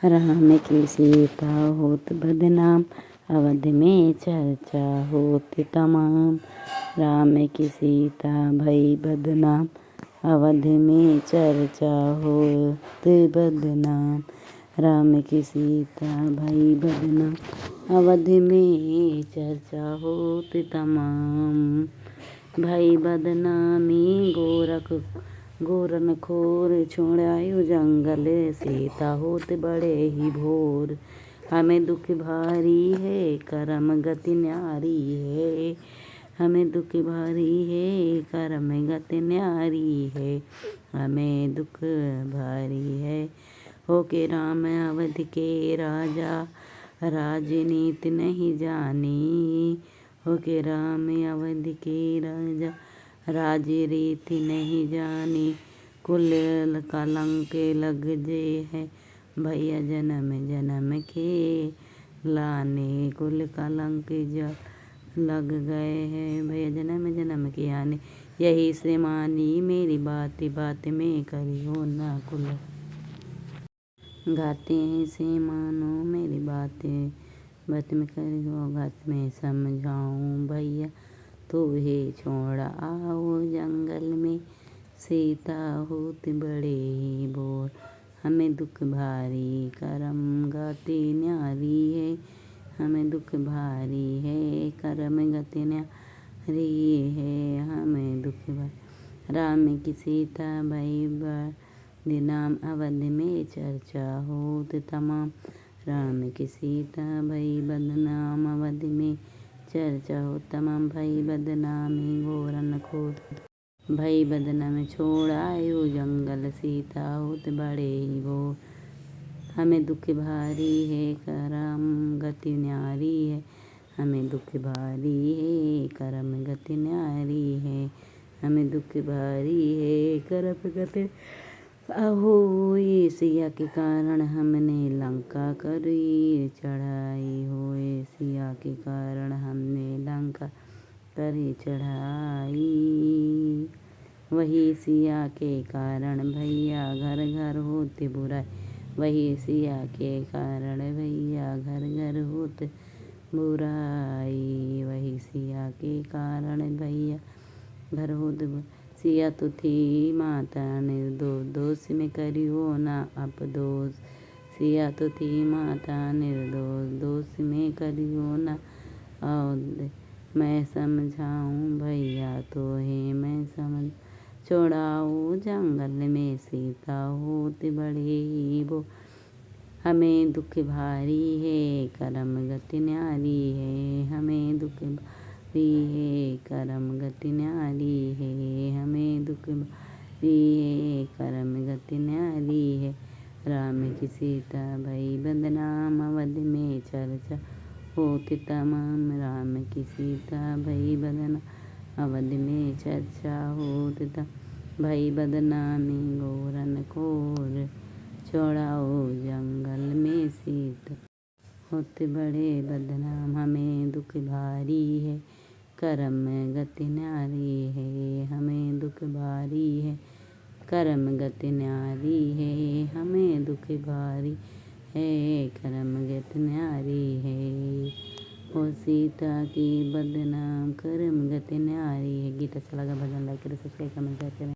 राम की सीता होत बदनाम, अवध में चर्चा होत तमाम। राम की सीता भई बदनाम, अवध में चर्चा होत बदनाम। राम की सीता भई बदनाम, अवध में चर्चा होत तमाम। भई बदनामी गोरन खोर, छोड़ायो जंगल सीता होत बड़े ही भोर। हमें दुख भारी है, करम गति न्यारी है। हमें दुख भारी है, करम गति न्यारी है। हमें दुख भारी है, होके राम अवध के राजा, राजनीति नहीं जानी। होके राम अवध के राजा, राजरीति नहीं जानी। कुल कलंक लग जे है, भैया जन्म जन्म के लाने। कुल कलंक लग गए हैं, भैया जन्म जन्म के आने। यही से मानी मेरी बात, बात में करियो ना कुल। गाते हैं से मानो मेरी बात, बात में करियो गात में समझाऊं। भैया तू ही छोड़ आओ जंगल में, सीता होत बड़े ही बोर। हमें दुख भारी, करम गति न्यारी है। हमें दुख भारी है, करम गति न्यारी है। हमें दुख भारी। राम की सीता भई बदनाम, अवध में चर्चा होत तमाम। राम की सीता भई बदनाम, अवध में चर्चा होत तमाम। भई बदनामी घोरन खोर, भई बदनाम छोड़ायो जंगल सीता होत बड़े ही भोर। हमें दुख भारी है, करम गति न्यारी है। हमें दुख भारी है, करम गति न्यारी है। हमें दुख भारी है, करम गति। अहो सिया के कारण हमने लंका करी चढ़ाई होए। सिया के कारण हमने लंका करी चढ़ाई। वही सिया के कारण भैया घर घर होते बुराई। वही सिया के कारण भैया घर घर होते बुराई। वही सिया के कारण भैया घर होते बुराई। सिया तो थी माता निर्दोष, दोष में करियो ना अपदोष। सिया तो थी माता निर्दोष, दोष में करियो ना अपदोष। मैं समझाऊं भैया तो है मैं समझ, छोड़ाओ जंगल में सीता होत बड़े ही भोर। हमें दुख भारी है, करम गति न्यारी है। हमें दुख भारी है, करम गति न्यारी है। हमें दुख भारी है, करम गति न्यारी है। राम की सीता भई बदनाम, अवध में चर्चा होत तमाम। राम की सीता भई बदनाम, अवध में चर्चा होत तमाम। भई बदनामी घोरन खोर, छोड़ाओ जंगल में सीता होत बड़े बदनाम। हमें दुख भारी है, करम गति न्यारी है। हमें दुख भारी है, करम गति न्यारी है। हमें दुख भारी है, करम गति न्यारी है। ओ सीता की बदनाम, करम गति न्यारी है। गीत अच्छा लगा भजन लाइक करें, सब्सक्राइब कमेंट शेयर करें।